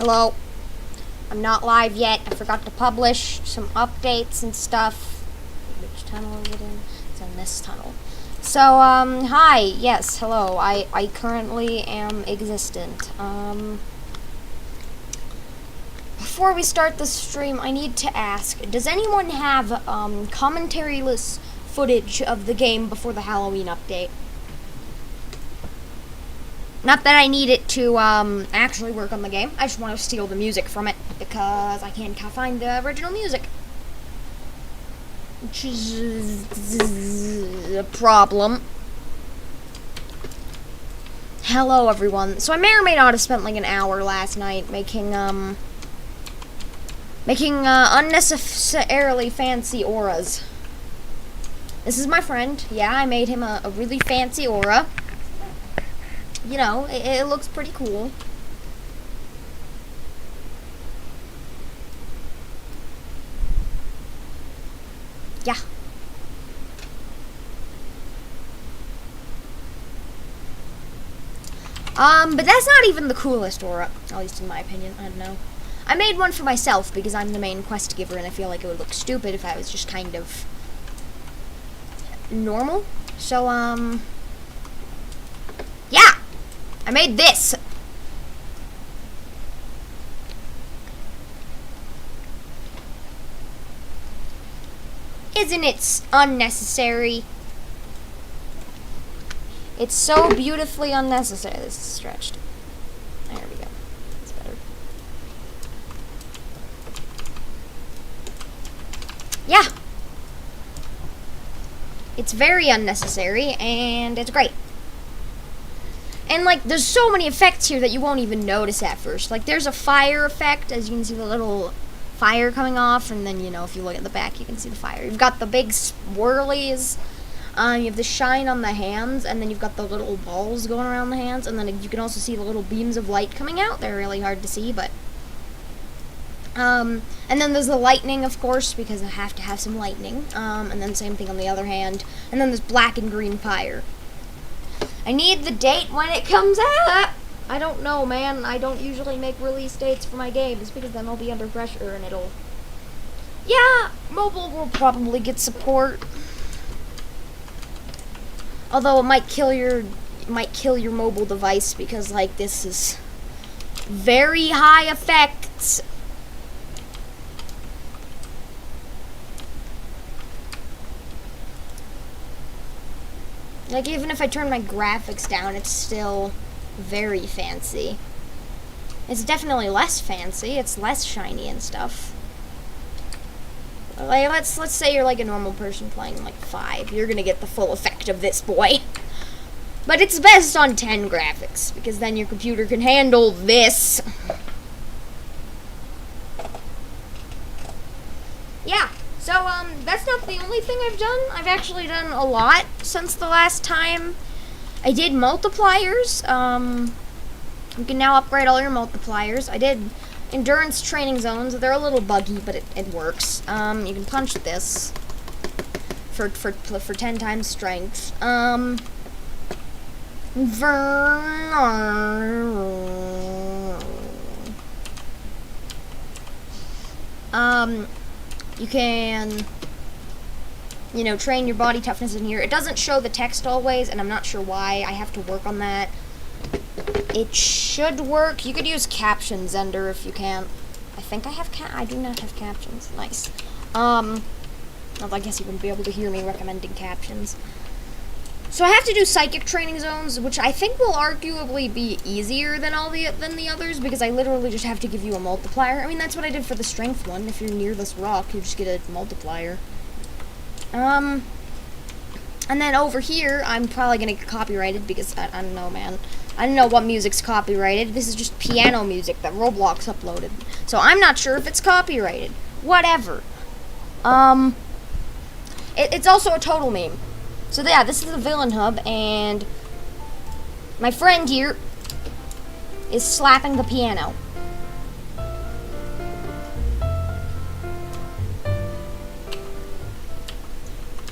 Hello. I'm not live yet. I forgot to publish some updates and stuff. Which tunnel is it in? It's in this tunnel. So, hi. Yes, hello. I currently am existent. Before we start the stream, I need to ask, does anyone have, commentary-less footage of the game before the Halloween update? Not that I need it to, actually work on the game. I just want to steal the music from it, because I can't find the original music. Which is a problem. Hello, everyone. So I may or may not have spent, like, an hour last night making unnecessarily fancy auras. This is my friend. Yeah, I made him a really fancy aura. You know, it looks pretty cool. Yeah. But that's not even the coolest aura, at least in my opinion. I don't know. I made one for myself because I'm the main quest giver, and I feel like it would look stupid if I was just kind of normal. So, yeah! I made this! Isn't it unnecessary? It's so beautifully unnecessary. This is stretched. There we go. That's better. Yeah! It's very unnecessary, and it's great. And, like, there's so many effects here that you won't even notice at first. Like, there's a fire effect, as you can see the little fire coming off, and then, you know, if you look at the back, you can see the fire. You've got the big swirlies, you have the shine on the hands, and then you've got the little balls going around the hands, and then you can also see the little beams of light coming out. They're really hard to see, but... and then there's the lightning, of course, because I have to have some lightning, and then same thing on the other hand, and then there's black and green fire. I need the date when it comes out. I don't know, man. I don't usually make release dates for my games because then I'll be under pressure and it'll... Yeah, mobile will probably get support. Although it might kill your mobile device because, like, this is very high effects. Like, even if I turn my graphics down, it's still very fancy. It's definitely less fancy. It's less shiny and stuff. Like, let's say you're like a normal person playing like 5. You're gonna get the full effect of this boy. But it's best on 10 graphics, because then your computer can handle this. Yeah. So, that's not the only thing I've done. I've actually done a lot since the last time I did multipliers. You can now upgrade all your multipliers. I did endurance training zones. They're a little buggy, but it works. You can punch this for 10 times strength. You can, you know, train your body toughness in here. It doesn't show the text always, and I'm not sure why. I have to work on that. It should work. You could use captions, Ender, if you can. I think I have I do not have captions. Nice. Well, I guess you wouldn't be able to hear me recommending captions. So I have to do psychic training zones, which I think will arguably be easier than than the others, because I literally just have to give you a multiplier. I mean, that's what I did for the strength one. If you're near this rock, you just get a multiplier. And then over here, I'm probably gonna get copyrighted because I don't know, man. I don't know what music's copyrighted. This is just piano music that Roblox uploaded. So I'm not sure if it's copyrighted. Whatever. It's also a total meme. So yeah, this is the villain hub, and my friend here is slapping the piano.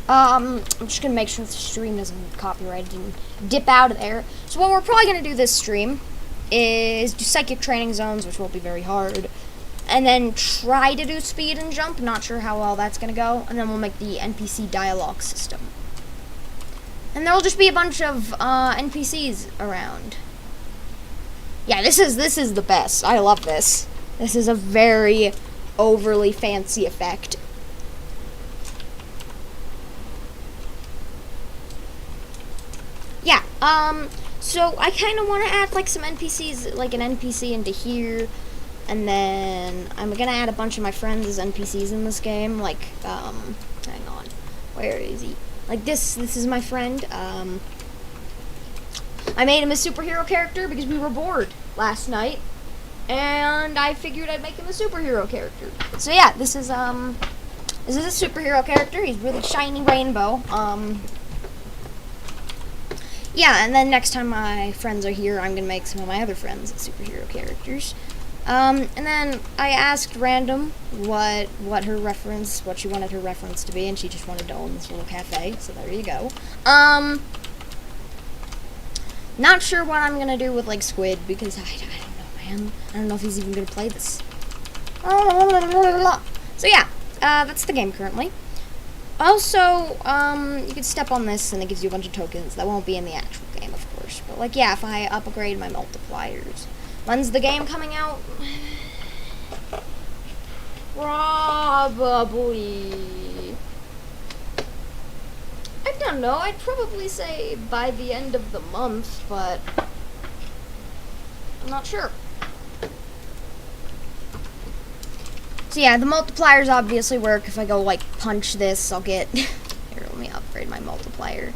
I'm just gonna make sure the stream doesn't copyright and dip out of there. So what we're probably gonna do this stream is do psychic training zones, which will be very hard. And then try to do speed and jump. Not sure how well that's going to go. And then we'll make the NPC dialogue system. And there'll just be a bunch of NPCs around. Yeah, this is the best. I love this. This is a very overly fancy effect. Yeah, so I kind of want to add, like, some NPCs, like an NPC into here. And then I'm going to add a bunch of my friends as NPCs in this game. Like, hang on. Where is he? Like, this is my friend. I made him a superhero character because we were bored last night. And I figured I'd make him a superhero character. So yeah, this is a superhero character. He's really shiny rainbow. Yeah, and then next time my friends are here, I'm going to make some of my other friends superhero characters. And then I asked Random what she wanted her reference to be, and she just wanted to own this little cafe, so there you go. Not sure what I'm gonna do with, like, Squid, because I don't know, man. I don't know if he's even gonna play this. So yeah, that's the game currently. Also, you can step on this, and it gives you a bunch of tokens. That won't be in the actual game, of course. But, like, yeah, if I upgrade my multipliers. When's the game coming out? Probably. I don't know. I'd probably say by the end of the month, but I'm not sure. So yeah, the multipliers obviously work. If I go, like, punch this, I'll get... Here, let me upgrade my multiplier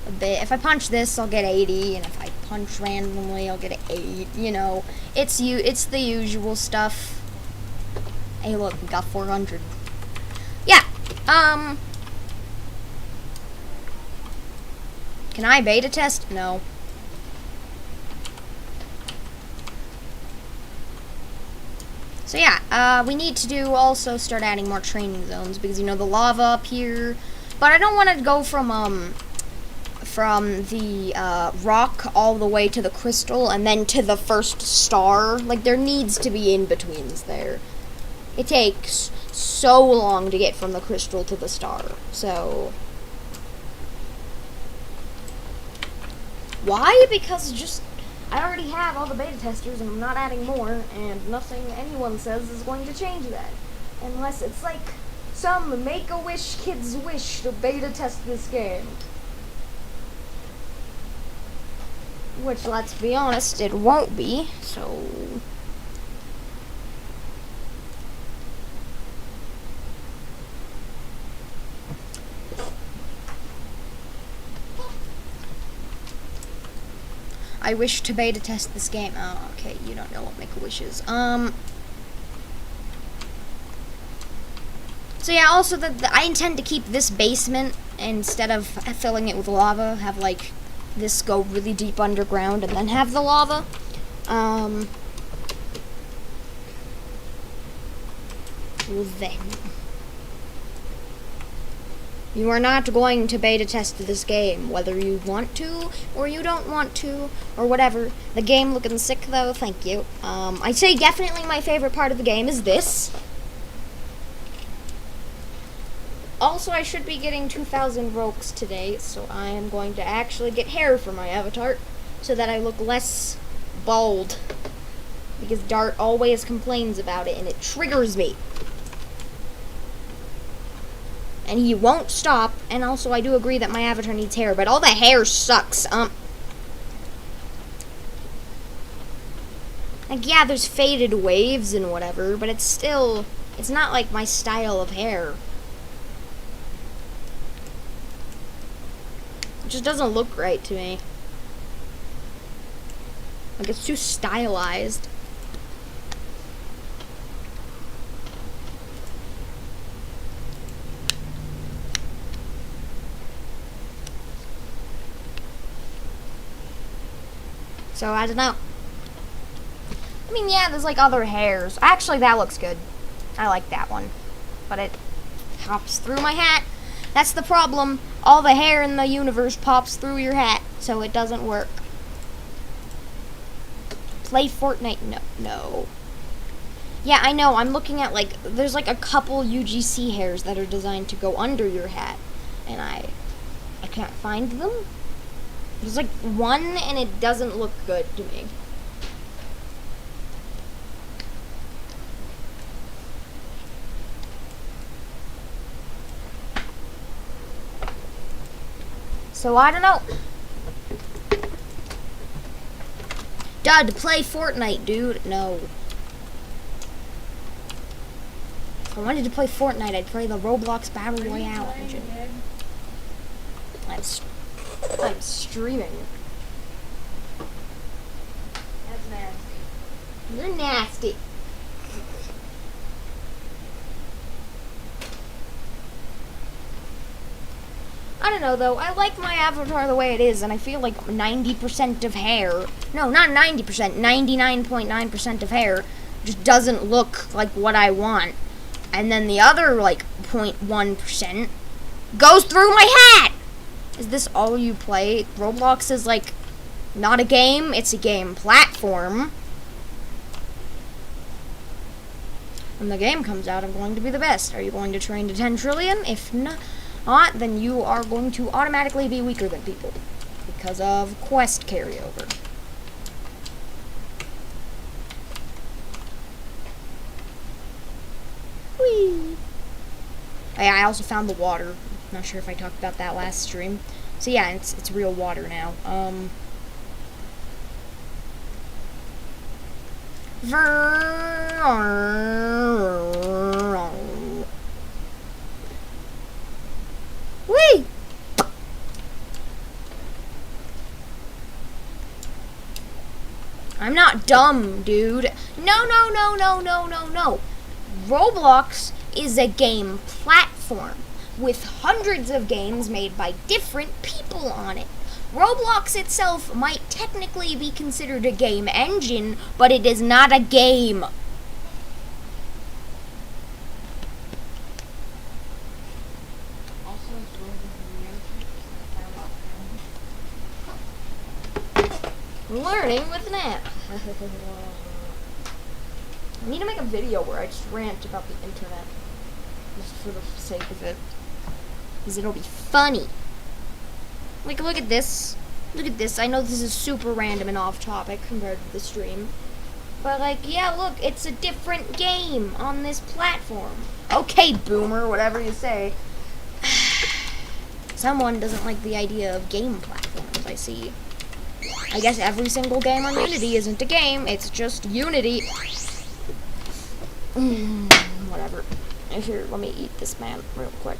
a bit. If I punch this, I'll get 80, and if I punch randomly, I'll get 8. You know, it's the usual stuff. Hey, look, we got 400. Yeah. Can I beta test? No. So yeah, we need to also start adding more training zones because, you know, the lava up here. But I don't want to go from the rock all the way to the crystal and then to the first star. Like, there needs to be in-betweens there. It takes so long to get from the crystal to the star. So why? Because just I already have all the beta testers and I'm not adding more, and nothing anyone says is going to change that. Unless it's like some Make-A-Wish kid's wish to beta test this game. Which, let's be honest, it won't be, so... I wish to beta test this game. Oh, okay, you don't know what Make-A-Wish is. So yeah, also I intend to keep this basement, instead of filling it with lava, have, like, this go really deep underground and then have the lava. Well then. You are not going to beta test this game, whether you want to, or you don't want to, or whatever. The game looking sick, though, thank you. I'd say definitely my favorite part of the game is this. Also, I should be getting 2,000 Robux today, so I am going to actually get hair for my avatar, so that I look less bald. Because Dart always complains about it, and it triggers me. And he won't stop, and also I do agree that my avatar needs hair, but all the hair sucks. Like, yeah, there's faded waves and whatever, but it's still, it's not like my style of hair. It just doesn't look right to me. Like, it's too stylized. So, I don't know. I mean, yeah, there's, like, other hairs. Actually, that looks good. I like that one. But it pops through my hat. That's the problem. All the hair in the universe pops through your hat, so it doesn't work. Play Fortnite. No, no. Yeah, I know. I'm looking at, like, there's, like, a couple UGC hairs that are designed to go under your hat. And I can't find them. There's, like, one, and it doesn't look good to me. So, I don't know. Dud, play Fortnite, dude. No. If I wanted to play Fortnite, I'd play the Roblox Battle Royale engine. I'm streaming. That's nasty. You're nasty. I don't know, though. I like my avatar the way it is, and I feel like 90% of hair, no, not 90%, 99.9% of hair just doesn't look like what I want. And then the other, like, 0.1% goes through my hat! Is this all you play? Roblox is, like, not a game, it's a game platform. When the game comes out, I'm going to be the best. Are you going to train to 10 trillion? If not, then you are going to automatically be weaker than people because of quest carryover. Whee! Hey, I also found the water. Not sure if I talked about that last stream. So yeah, it's real water now. Whee! I'm not dumb, dude. No. Roblox is a game platform with hundreds of games made by different people on it. Roblox itself might technically be considered a game engine, but it is not a game. Learning with Nat. I need to make a video where I just rant about the internet. Just for the sake of it. Because it'll be funny. Like, look at this. Look at this. I know this is super random and off topic compared to the stream. But, like, yeah, look, it's a different game on this platform. Okay, boomer, whatever you say. Someone doesn't like the idea of game platforms, I see. I guess every single game on Unity isn't a game, it's just Unity. Whatever. Here, let me eat this man real quick.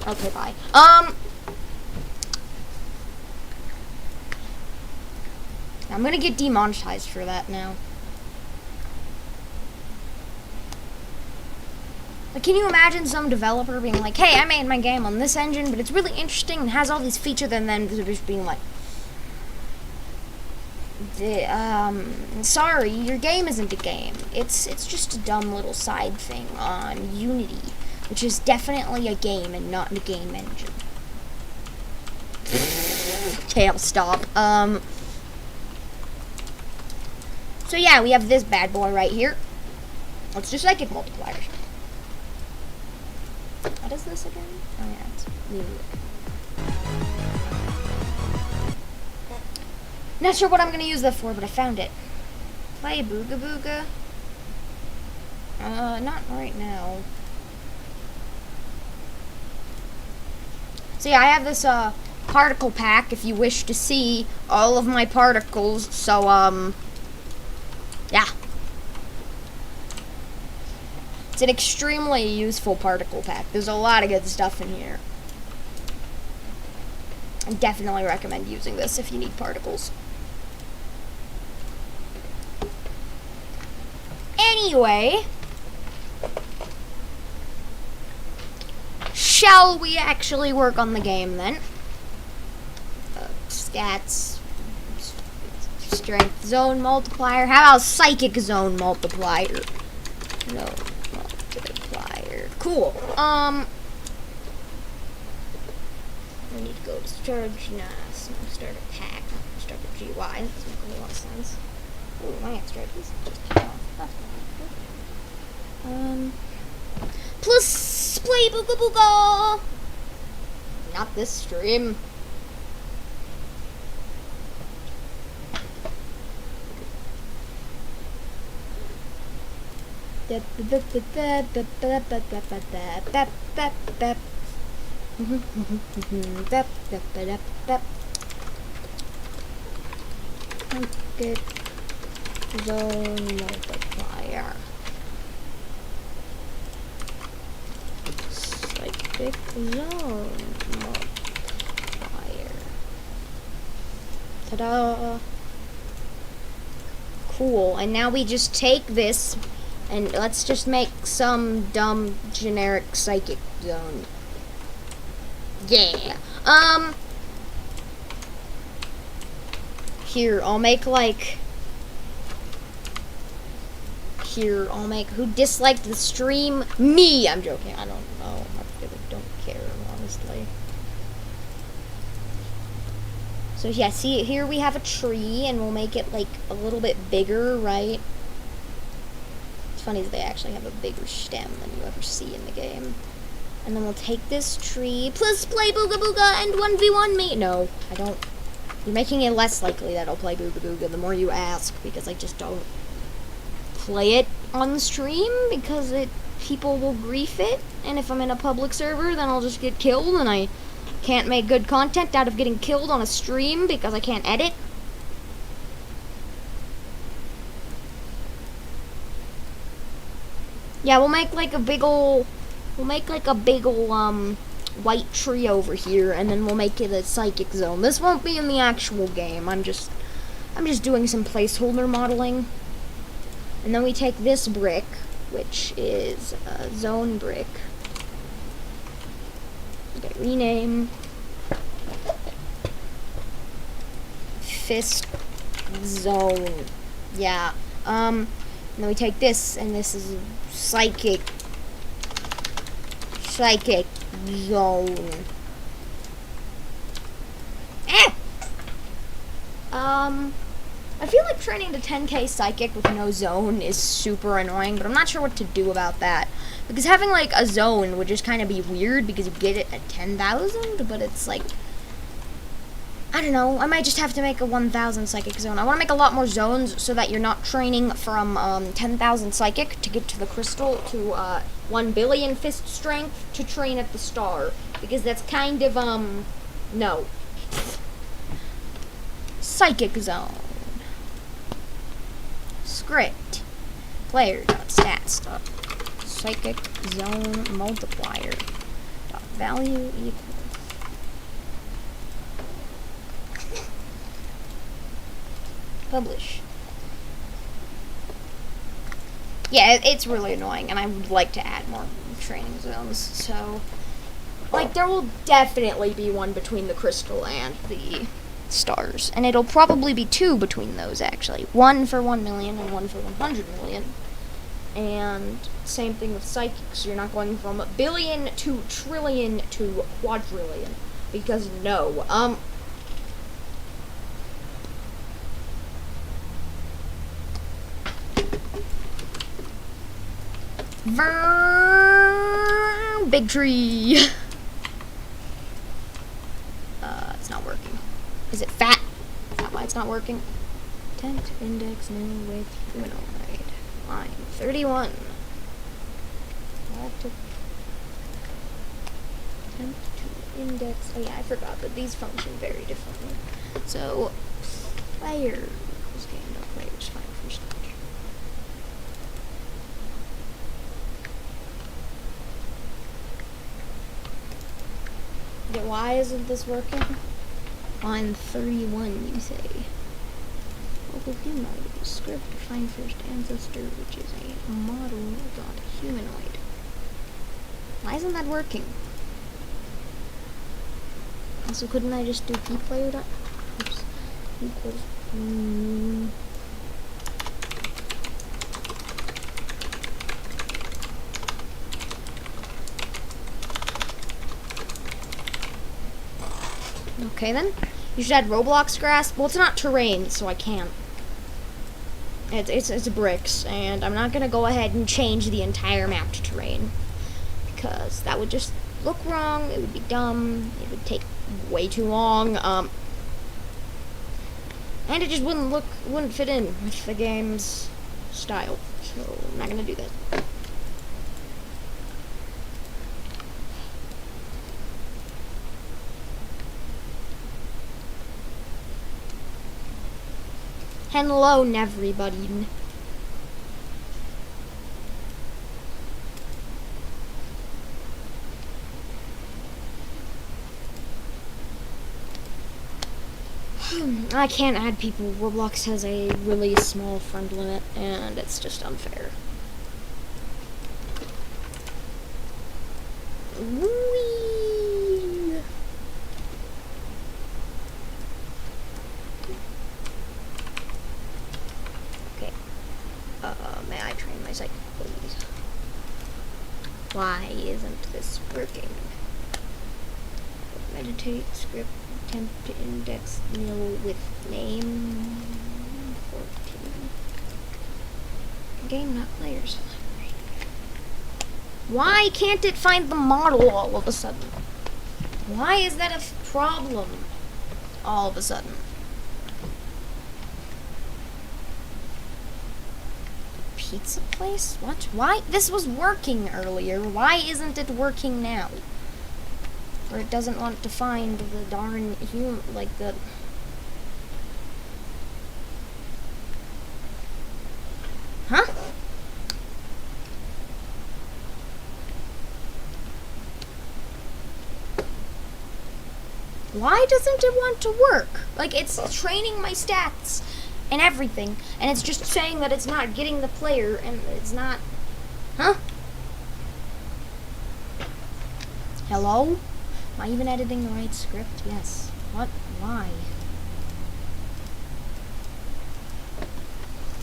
Okay, bye. I'm gonna get demonetized for that now. Like, can you imagine some developer being like, hey, I made my game on this engine, but it's really interesting and has all these features, and then just being like, sorry, your game isn't a game. It's just a dumb little side thing on Unity, which is definitely a game and not a game engine. Okay, I'll stop. So yeah, we have this bad boy right here. Let's do psychic multipliers. What is this again? Oh yeah, it's new. Not sure what I'm gonna use that for, but I found it. Play Booga Booga. Not right now. So yeah, I have this particle pack if you wish to see all of my particles. So yeah. It's an extremely useful particle pack. There's a lot of good stuff in here. I definitely recommend using this if you need particles. Anyway, shall we actually work on the game then? Stats, strength zone multiplier. How about psychic zone multiplier? No. Multiplier. Cool. we need to go to storage. Nah, so start a pack, start a GUI. That doesn't make a whole lot of sense. Ooh, my extra piece. Plus play Booga Booga! Not this stream. Get zone multiplier. Psychic zone multiplier. Ta-da! Cool. And now we just take this and let's just make some dumb generic psychic zone. Yeah. Here, I'll make like... Here, I'll make... Who disliked the stream? Me! I'm joking. I don't know. I really don't care, honestly. So yeah, see, here we have a tree, and we'll make it like a little bit bigger, right? It's funny that they actually have a bigger stem than you ever see in the game. And then we'll take this tree, plus play Booga Booga and 1v1 me. No, I don't. You're making it less likely that I'll play Booga Booga the more you ask, because I just don't play it on the stream, because people will grief it, and if I'm in a public server, then I'll just get killed, and I can't make good content out of getting killed on a stream because I can't edit. Yeah, we'll make like a big ol' white tree over here, and then we'll make it a psychic zone. This won't be in the actual game. I'm just doing some placeholder modeling. And then we take this brick, which is a zone brick. Okay, rename Fist Zone. Yeah. And then we take this, and this is psychic zone. I feel like training to 10k psychic with no zone is super annoying, but I'm not sure what to do about that. Because having like a zone would just kind of be weird because you get it at 10,000, but it's like, I don't know, I might just have to make a 1,000 psychic zone. I want to make a lot more zones so that you're not training from 10,000 psychic to get to the crystal to 1 billion fist strength to train at the star. Because that's kind of, no. Psychic zone. Script. Player.stats. Psychic zone multiplier. Value equals. Publish. Yeah, it's really annoying, and I would like to add more training zones, so... Like, there will definitely be one between the crystal and the stars. And it'll probably be 2 between those, actually. 1 for 1 million and 1 for 100 million. And same thing with psychics. You're not going from billion to trillion to quadrillion. Because no. Big tree. It's not working. Is it fat? Is that why it's not working? Tent index new with humanoid. Line 31. Tent to index. Oh yeah, I forgot that these function very differently. So player equals game. No players find first. Yeah, why isn't this working? Line 31, you say. Local humanoid script find first ancestor, which is a model dot humanoid. Why isn't that working? Also, couldn't I just do pplayer dot equals Okay then. You should add Roblox grass. Well, it's not terrain, so I can't. It's bricks, and I'm not gonna go ahead and change the entire map to terrain because that would just look wrong. It would be dumb. It would take way too long. And it just wouldn't fit in with the game's style. So I'm not gonna do that. Hello, everybody. I can't add people. Roblox has a really small friend limit, and it's just unfair. Whee! Okay. May I train my psychic, please? Why isn't this working? Meditate, script, attempt to index nil with name 14. Game, not players. Why can't it find the model all of a sudden? Why is that a problem all of a sudden? Pizza place? What? Why? This was working earlier. Why isn't it working now? Or it doesn't want to find the darn human, like the... Huh? Why doesn't it want to work? Like, it's training my stats and everything, and it's just saying that it's not getting the player, and it's not... Huh? Hello? Am I even editing the right script? Yes. What? Why?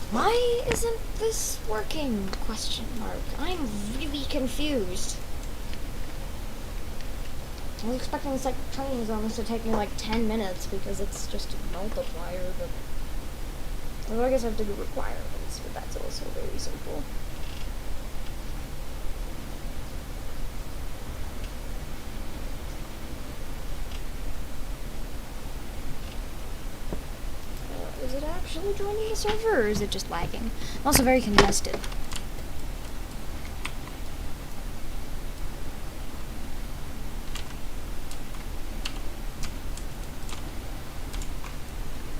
Why isn't this working? Question mark. I'm really confused. I was expecting this, like, training zones to take me, like, 10 minutes because it's just a multiplier, but... Well, I guess I have to do requirements, but that's also very simple. Is it actually joining the server, or is it just lagging? I'm also very congested.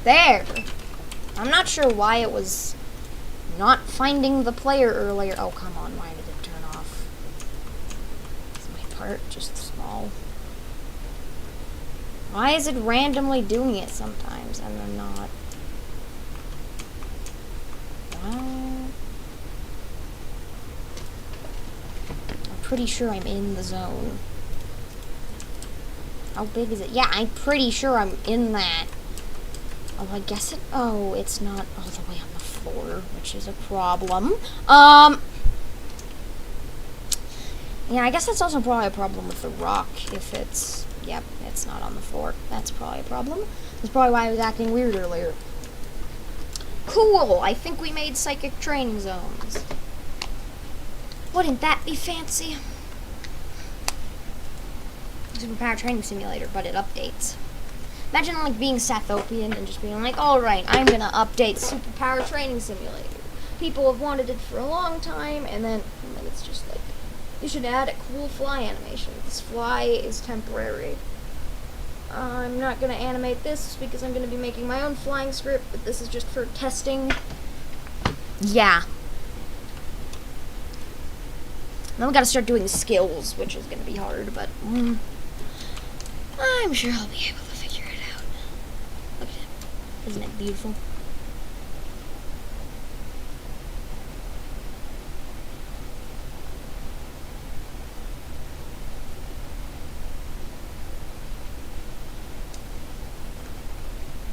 There! I'm not sure why it was not finding the player earlier. Oh, come on, why did it turn off? Is my part just small? Why is it randomly doing it sometimes and then not? I'm pretty sure I'm in the zone. How big is it? Yeah, I'm pretty sure I'm in that. Oh, I guess it... Oh, it's not all the way on the floor, which is a problem. Yeah, I guess that's also probably a problem with the rock, if it's... Yep, it's not on the floor. That's probably a problem. That's probably why I was acting weird earlier. Cool! I think we made psychic training zones. Wouldn't that be fancy? Superpower Training Simulator, but it updates. Imagine, like, being Sethopian and just being like, alright, I'm gonna update Superpower Training Simulator. People have wanted it for a long time, and then it's just like, you should add a cool fly animation. This fly is temporary. I'm not gonna animate this because I'm gonna be making my own flying script, but this is just for testing. Yeah. Then we gotta start doing skills, which is gonna be hard, but I'm sure I'll be able to figure it out. Look at it. Isn't it beautiful?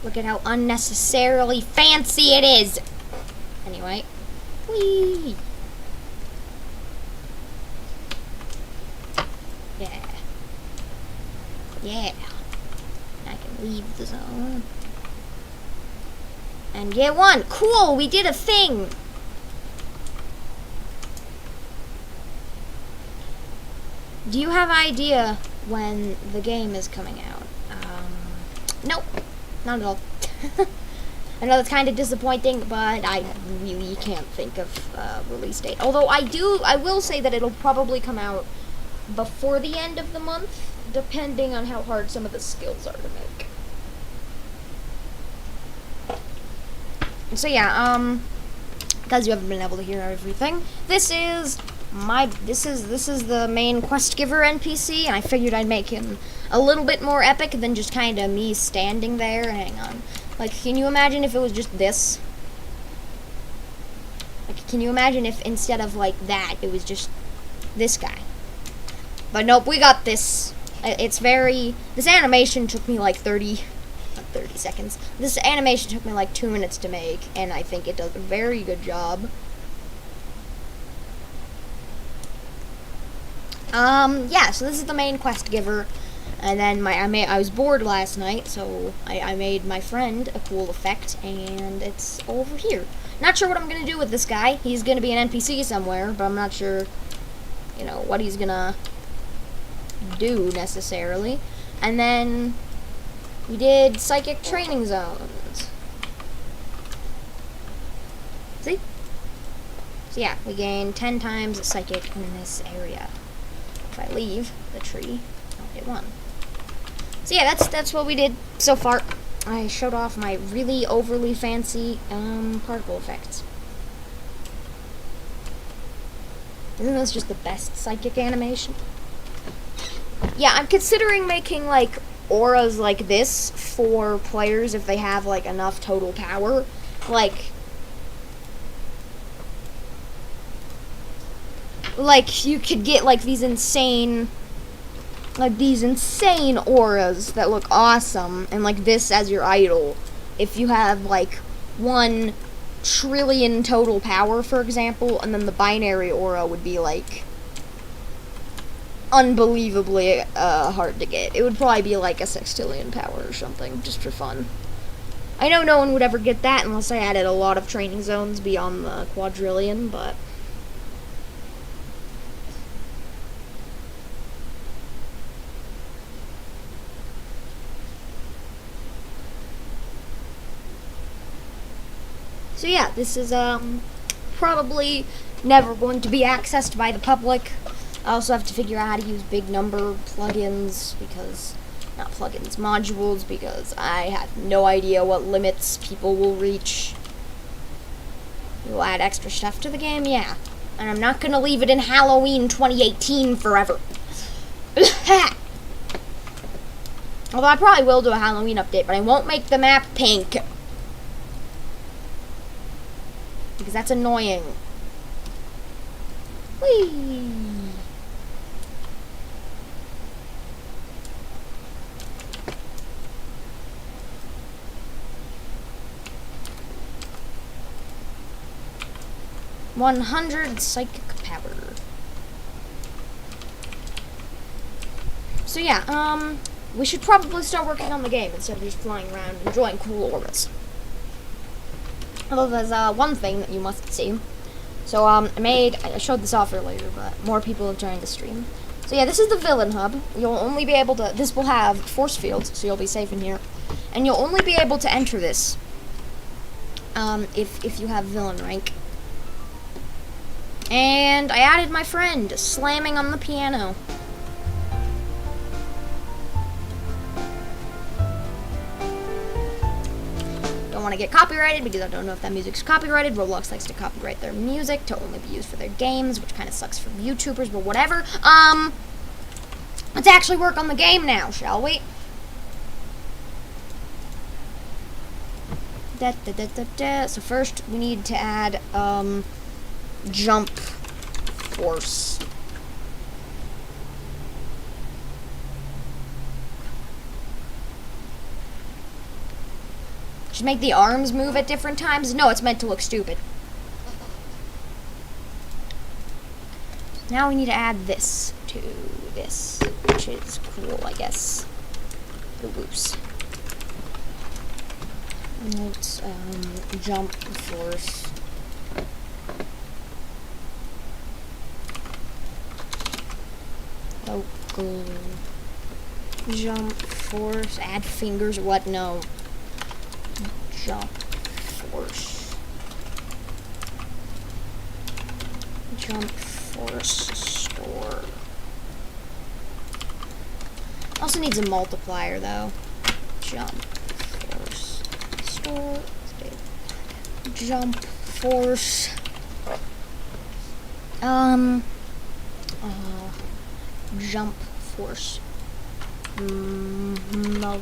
Look at how unnecessarily fancy it is. Anyway. Whee! Yeah. Yeah. I Leave the zone. And get one. Cool, we did a thing. Do you have an idea when the game is coming out? Nope, not at all. I know that's kind of disappointing, but I really can't think of a release date. Although I will say that it'll probably come out before the end of the month, depending on how hard some of the skills are to make. So yeah, because you haven't been able to hear everything, this is the main quest giver NPC, and I figured I'd make him a little bit more epic than just kind of me standing there. Hang on. Like, can you imagine if it was just this? Like, can you imagine if instead of, like, that, it was just this guy? But nope, we got this. It's very... This animation took me, like, 30 seconds. This animation took me, like, 2 minutes to make, and I think it does a very good job. Yeah, so this is the main quest giver. And then I was bored last night, so I made my friend a cool effect, and it's over here. Not sure what I'm gonna do with this guy. He's gonna be an NPC somewhere, but I'm not sure, you know, what he's gonna do necessarily. And then we did psychic training zones. See? So yeah, we gain 10 times psychic in this area. If I leave the tree, I'll get 1. So yeah, that's what we did so far. I showed off my really overly fancy particle effects. Isn't this just the best psychic animation? Yeah, I'm considering making like auras like this for players if they have like enough total power. Like you could get like these insane auras that look awesome, and like this as your idol. If you have like 1 trillion total power, for example, and then the binary aura would be like unbelievably hard to get. It would probably be like a sextillion power or something, just for fun. I know no one would ever get that unless I added a lot of training zones beyond the quadrillion, but so yeah, this is probably never going to be accessed by the public. I also have to figure out how to use big number plugins, modules, because I have no idea what limits people will reach. We'll add extra stuff to the game, yeah. And I'm not gonna leave it in Halloween 2018 forever. Although I probably will do a Halloween update, but I won't make the map pink. Because that's annoying. Whee! $100 psychic power. So yeah, we should probably start working on the game instead of just flying around enjoying cool auras. Although there's one thing that you must see. So I showed this off earlier, but more people have joined the stream. So yeah, this is the villain hub. You'll only be able to, this will have force fields, so you'll be safe in here. And you'll only be able to enter this if you have villain rank. And I added my friend slamming on the piano. Don't want to get copyrighted because I don't know if that music's copyrighted. Roblox likes to copyright their music to only be used for their games, which kind of sucks for YouTubers, but whatever. Let's actually work on the game now, shall we? So first we need to add jump force. Should make the arms move at different times? No, it's meant to look stupid. Now we need to add this to this, which is cool, I guess. The loose. Let's jump force. Local jump force. Add fingers. What? No. Jump force. Jump force store. Also needs a multiplier though. Jump force store. Jump force. Jump force multiplier.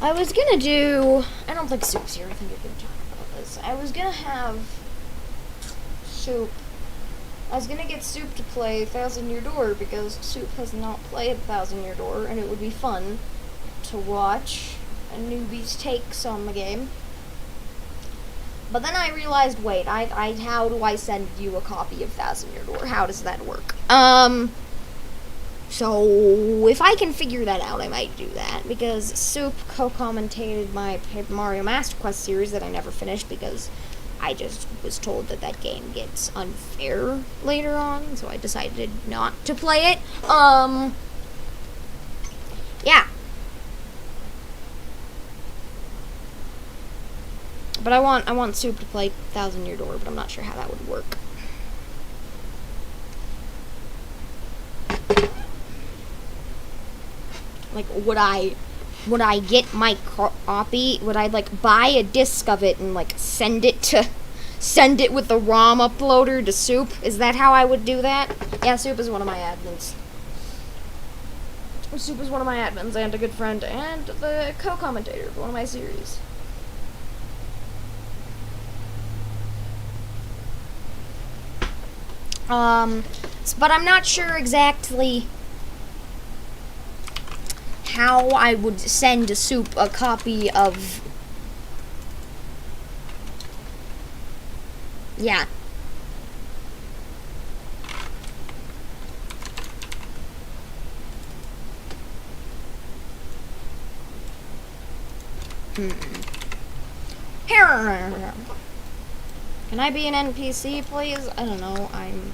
I was gonna do, I don't think Soup's here, I think you're gonna talk about this. I was gonna have Soup, I was gonna get Soup to play Thousand Year Door because Soup has not played Thousand Year Door and it would be fun to watch a newbie's takes on the game. But then I realized, wait, how do I send you a copy of Thousand Year Door? How does that work? So if I can figure that out, I might do that, because Soup co-commentated my Paper Mario Master Quest series that I never finished because I just was told that that game gets unfair later on, so I decided not to play it. Yeah. But I want Soup to play Thousand Year Door, but I'm not sure how that would work. Like, would I get my copy? Would I, like, buy a disc of it and, like, send it with the ROM uploader to Soup? Is that how I would do that? Yeah, Soup is one of my admins. Soup is one of my admins and a good friend and the co-commentator of one of my series. But I'm not sure exactly how I would send to Soup a copy of... Yeah. Can I be an NPC, please? I don't know. I'm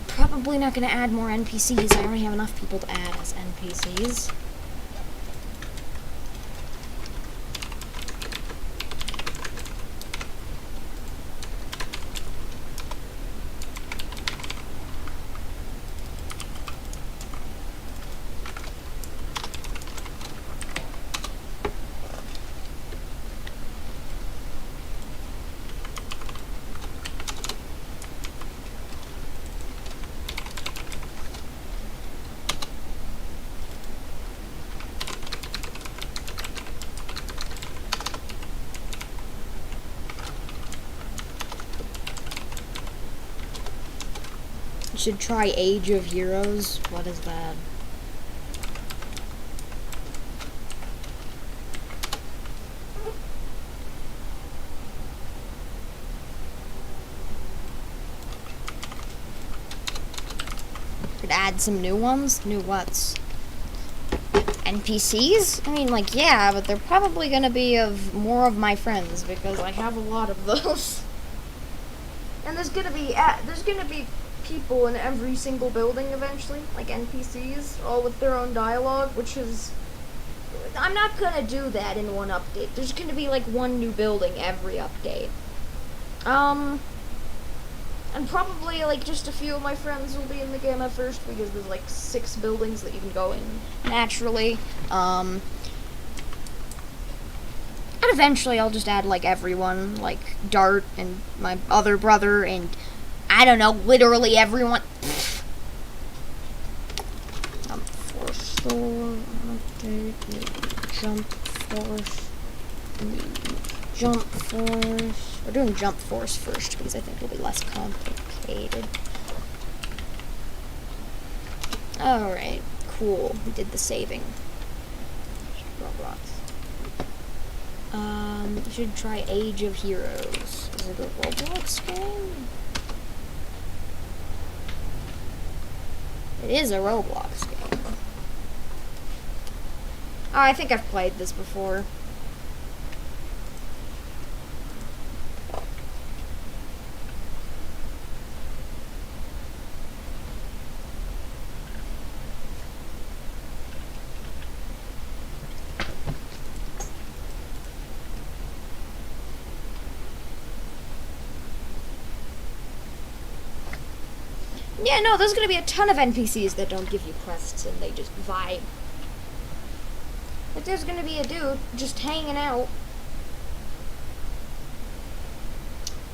probably not going to add more NPCs. I already have enough people to add as NPCs. Should try Age of Heroes. What is that? Could add some new ones? New what's? NPCs? I mean, like, yeah, but they're probably gonna be of more of my friends because I have a lot of those. And there's gonna be people in every single building eventually, like NPCs, all with their own dialogue, which is... I'm not gonna do that in one update. There's gonna be like one new building every update. And probably like just a few of my friends will be in the game at first because there's like 6 buildings that you can go in naturally. And eventually I'll just add like everyone, like Dart and my other brother and I don't know, literally everyone. Jump force store, update, jump force, jump force. We're doing jump force first because I think it'll be less complicated. created. Alright, cool. We did the saving. Roblox. You should try Age of Heroes. Is it a Roblox game? It is a Roblox game. Oh, I think I've played this before. Yeah, no, there's gonna be a ton of NPCs that don't give you quests and they just vibe. Like, there's gonna be a dude just hanging out.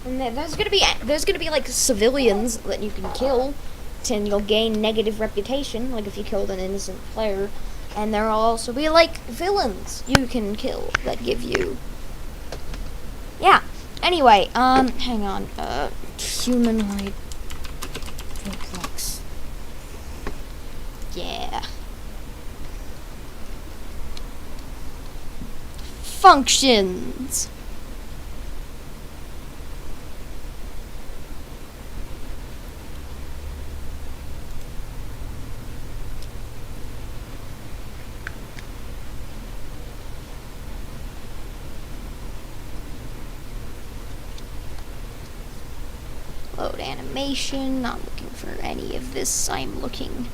And there's gonna be like civilians that you can kill, and you'll gain negative reputation, like if you killed an innocent player. And there'll also be like villains you can kill that give you. Yeah. Anyway, hang on. Humanoid Roblox. Yeah. Functions. Load animation. Not looking for any of this. I'm looking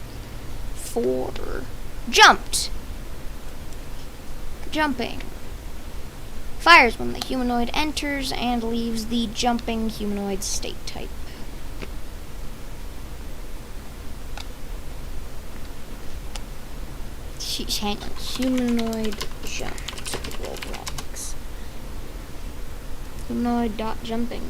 for jumped. Jumping. Fires when the humanoid enters and leaves the jumping humanoid state type. Hang on. Humanoid jumped. Roblox. Humanoid dot jumping.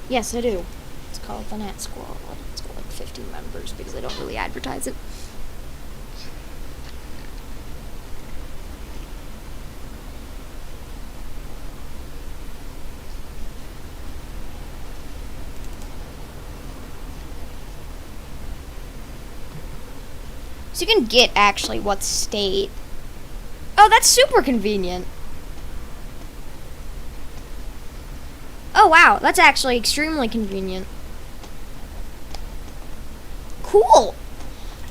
Yes, I do. It's called the Nat Squad. It's got like 50 members because I don't really advertise it. So you can get actually what state. Oh, that's super convenient. Oh wow, that's actually extremely convenient. Cool!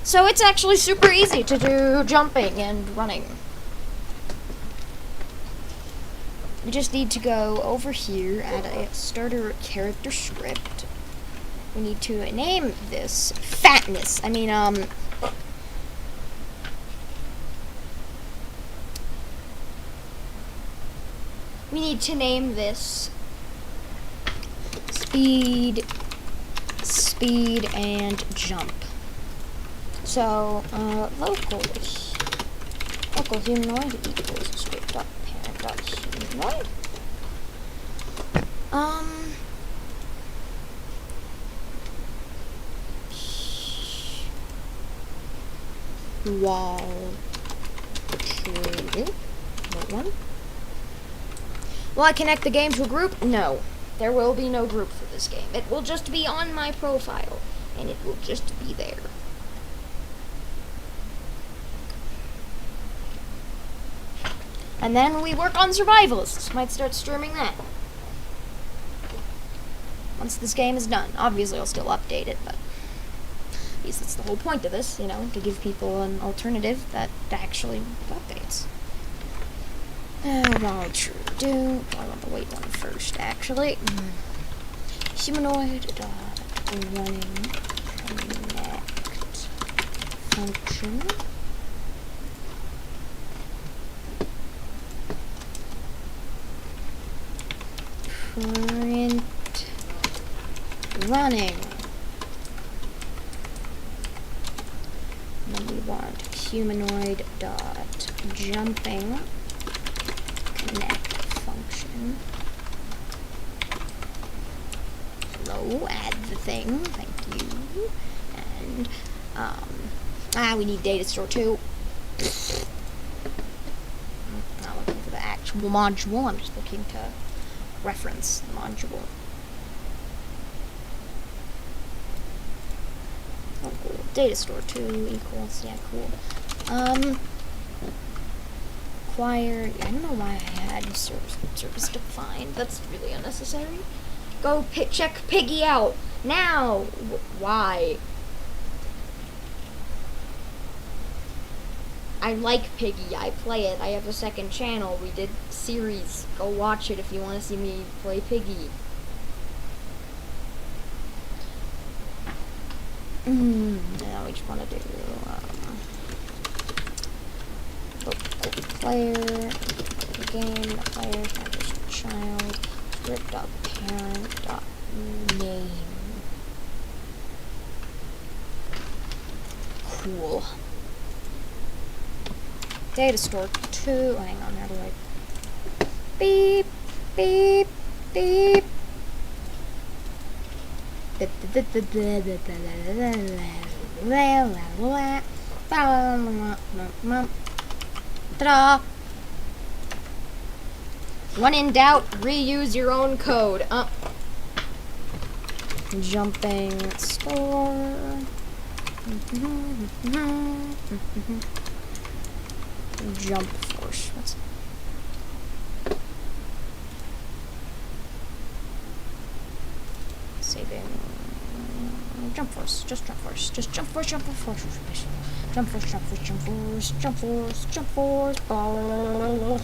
So it's actually super easy to do jumping and running. You just need to go over here, add a starter character script. We need to name this fatness. We need to name this speed, and jump. So, local humanoid equals script.parent.humanoid. Wall created. What one? Will I connect the game to a group? No. There will be no group for this game. It will just be on my profile, and it will just be there. And then we work on survivalists. Might start streaming that. Once this game is done. Obviously, I'll still update it, but at least that's the whole point of this, you know, to give people an alternative that actually updates. While true do. I want the wait one first, actually. Humanoid running connect function. Print running. And then we want humanoid dot jumping connect function. Hello, add the thing. Thank you. And we need data store too. I'm not looking for the actual module. I'm just looking to reference module. Oh, cool. Data store 2 equals, yeah, cool. Acquire, I don't know why I had service defined. That's really unnecessary. Go check Piggy out. Now! Why? I like Piggy. I play it. I have a second channel. We did series. Go watch it if you want to see me play Piggy. Now we just want to do player game player child script parent name. Cool. Data store 2. Hang on, how do I beep beep beep. Ta-da! When in doubt, reuse your own code. Jumping store. Jump force. What's saving? Jump force. Just jump force. Just jump force. Jump force. Jump force. Jump force. Jump force. Jump force. Jump force. Blah, blah, blah, blah.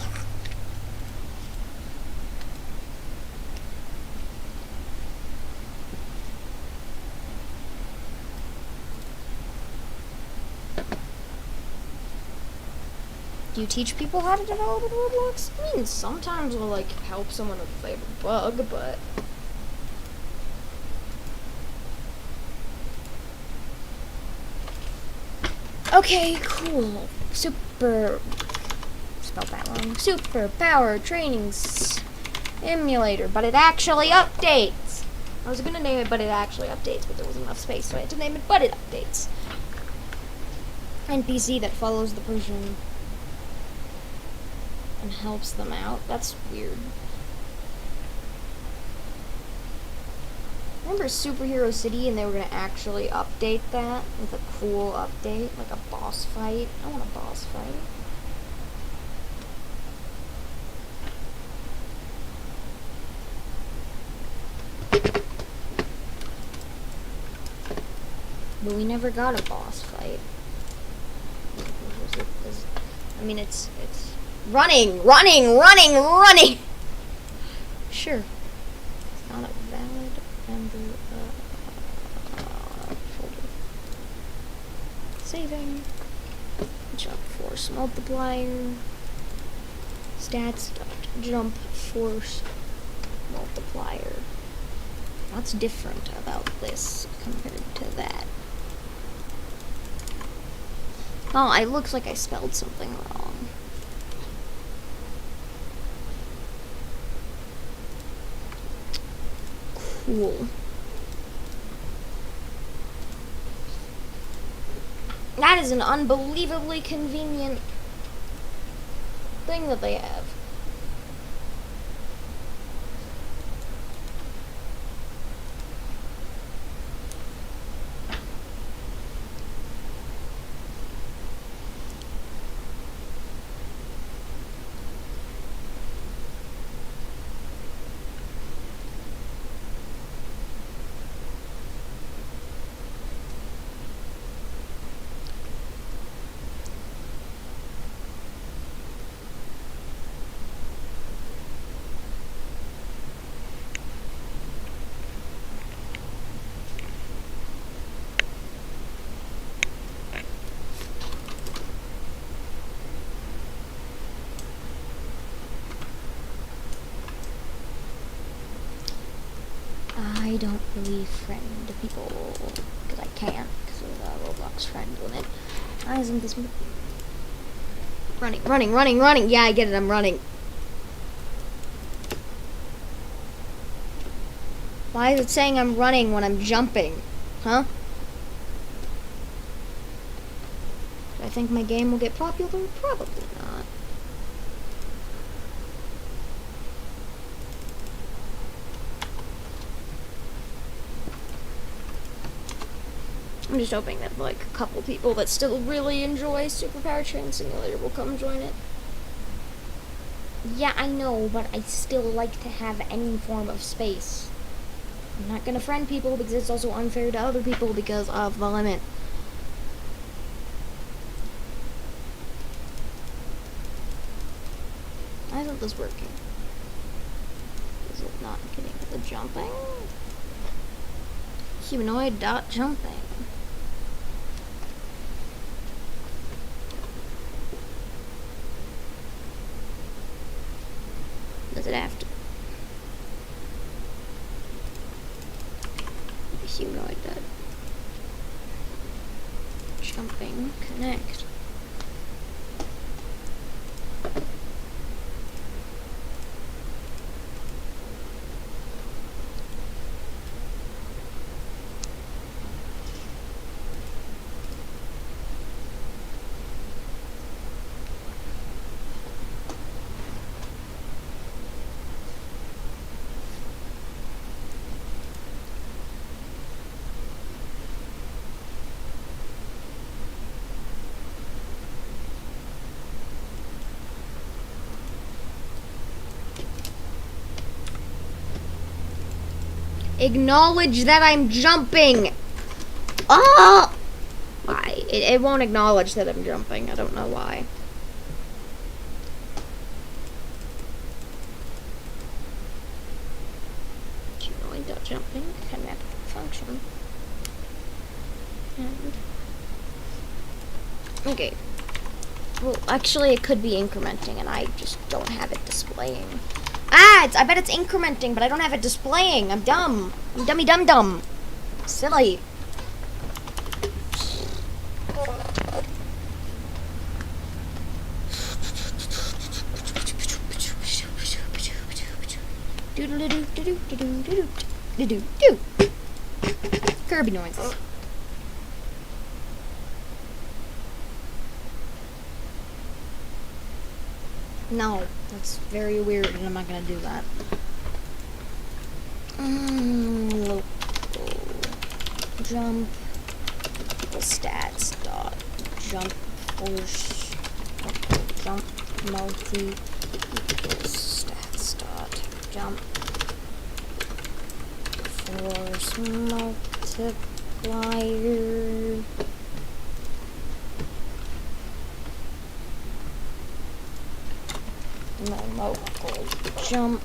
Do you teach people how to develop in Roblox? I mean, sometimes we'll, like, help someone if they have a bug, but... Okay, cool. Spelled that wrong. Super Power Training Simulator, but it actually updates! I was gonna name it, but it actually updates, but there wasn't enough space, so I had to name it, but it updates. NPC that follows the person and helps them out. That's weird. Remember Superhero City, and they were gonna actually update that with a cool update, like a boss fight. I want a boss fight. But we never got a boss fight. I mean, it's running! Sure. It's not a valid member folder. Saving. Jump force multiplier. Stats. Jump force multiplier. What's different about this compared to that? Oh, it looks like I spelled something wrong. Cool. That is an unbelievably convenient thing that they have. I don't really friend people because I can't because of the Roblox friend limit. Why isn't this running? Yeah, I get it. I'm running. Why is it saying I'm running when I'm jumping? Huh? Do I think my game will get popular? Probably not. I'm just hoping that like a couple people that still really enjoy Super Power Train Simulator will come join it. Yeah, I know, but I still like to have any form of space. I'm not gonna friend people because it's also unfair to other people because of the limit. Why isn't this working? Is it not getting the jumping? Humanoid dot jumping. Does it have to? Humanoid dot jumping connect. Acknowledge that I'm jumping. Ah! Why? It won't acknowledge that I'm jumping. I don't know why. Jumping connect function. And okay. Well, actually, it could be incrementing, and I just don't have it displaying. Ah, I bet it's incrementing, but I don't have it displaying. I'm dumb. I'm dummy dumb. Silly. Kirby noises. No, that's very weird, and I'm not gonna do that. Local jump stats dot jump force jump multi equals stats dot jump force multiplier. Local jump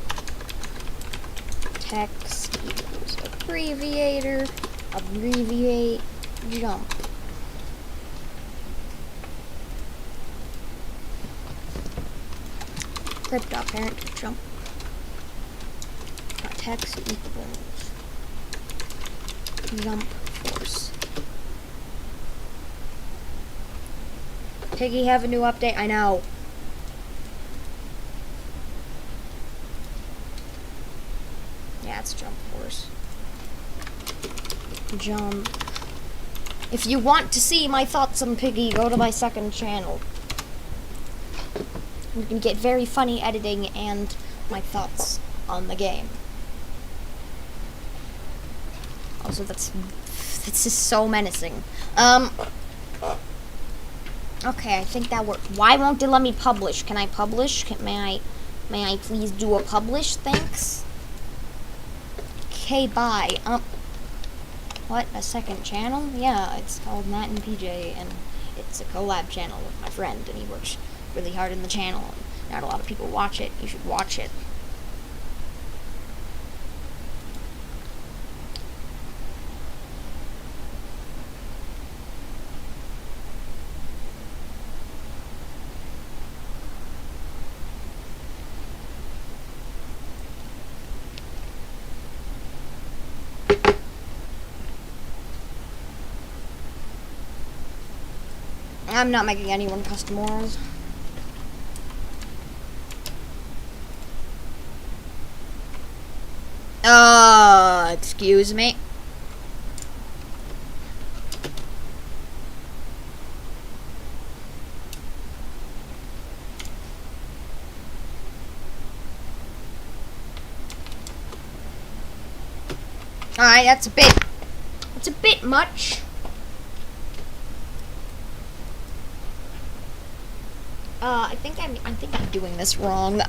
text equals abbreviator abbreviate jump. Crypto parent jump text equals jump force. Piggy have a new update? I know. Yeah, it's jump force. Jump. If you want to see my thoughts on Piggy, go to my second channel. You can get very funny editing and my thoughts on the game. Also, that's just so menacing. Okay, I think that worked. Why won't it let me publish? Can I publish? May I please do a publish? Thanks. Okay, bye. What? A second channel? Yeah, it's called Matt and PJ, and it's a collab channel with my friend, and he works really hard in the channel, and not a lot of people watch it. You should watch it. I'm not making anyone custom auras. Excuse me. Alright, that's a bit much. I think I'm doing this wrong.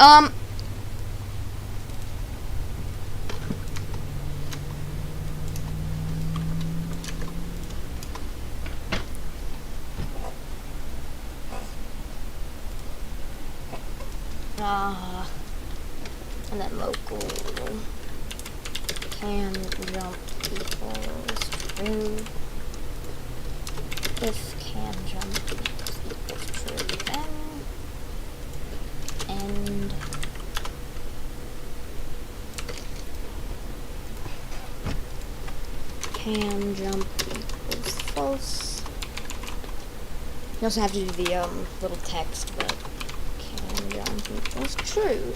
And then local can jump equals true. If can jump equals true, then end. Can jump equals false. You also have to do the little text, but can jump equals true.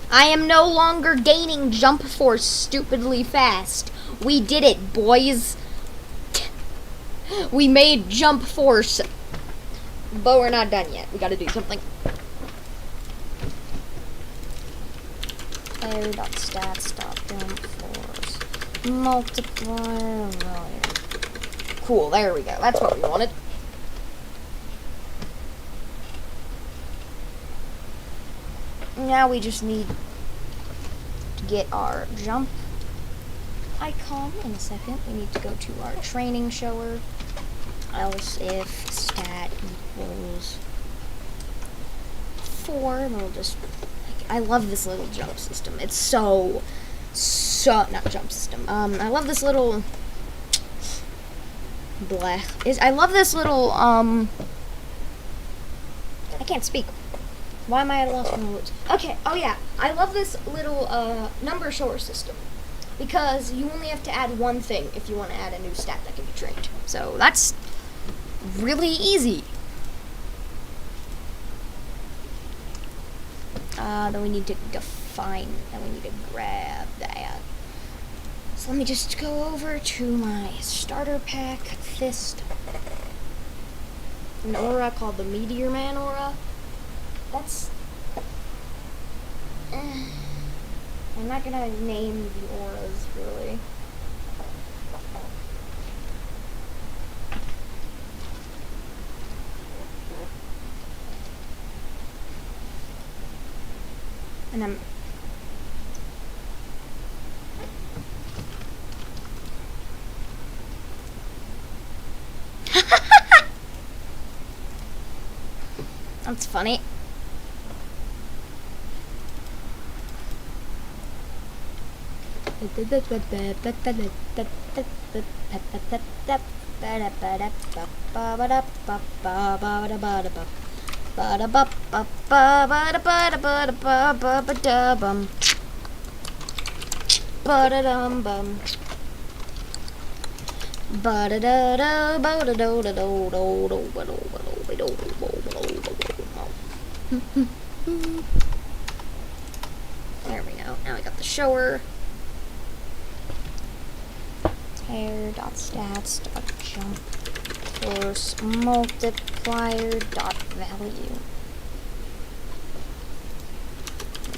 I am no longer gaining jump force stupidly fast. We did it, boys. We made jump force. But we're not done yet. We gotta do something. Player.stats.jump force. Multiplier. Cool, there we go. That's what we wanted. Now we just need to get our jump icon in a second. We need to go to our training shower. Else if stat equals 4, and we'll just, I love this little jump system. It's so, not jump system. I love this little, I love this little, I can't speak. Why am I at a loss for words? Okay, oh yeah, I love this little number shower system because you only have to add one thing if you want to add a new stat that can be trained. So that's really easy. Then we need to define, and we need to grab that. So let me just go over to my starter pack, Fist, an aura called the Meteor Man aura. That's, I'm not gonna name the auras, really. And I'm, that's funny. There we go. Now we got the shower. Player.stats.jump force multiplier.value.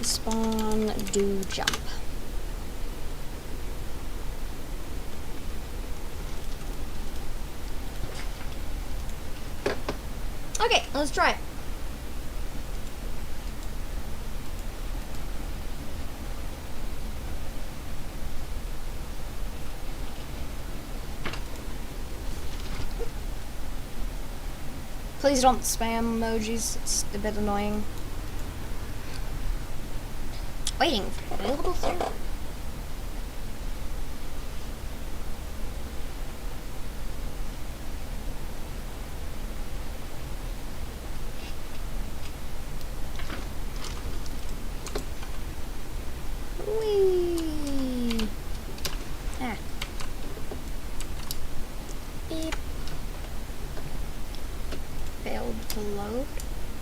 Spawn do jump. Okay, let's try it. Please don't spam emojis. It's a bit annoying. Waiting for available server. Whee! Ah. Beep. Failed to load.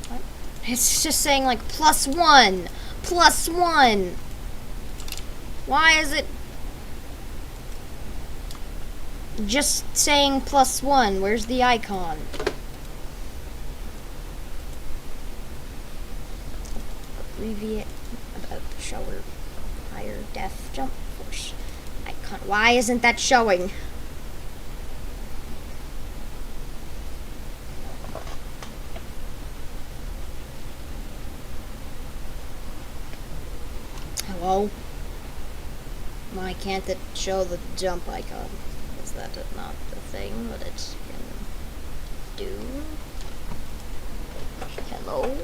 What? It's just saying like +1. +1. Why is it just saying +1? Where's the icon? Abbreviate about shower higher def jump force icon. Why isn't that showing? Hello? Why can't it show the jump icon? Is that not the thing that it can do? Hello?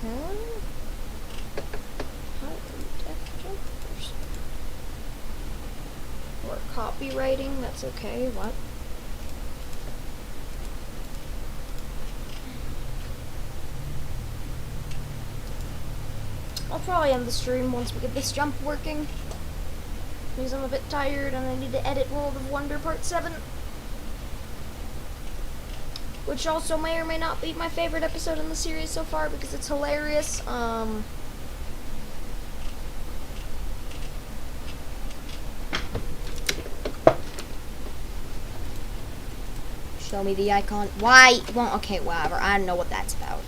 Huh? Or copywriting, that's okay. What? I'll probably end the stream once we get this jump working, because I'm a bit tired and I need to edit World of Wonder Part 7. Which also may or may not be my favorite episode in the series so far because it's hilarious. Show me the icon. Why? Well, okay, whatever. I don't know what that's about.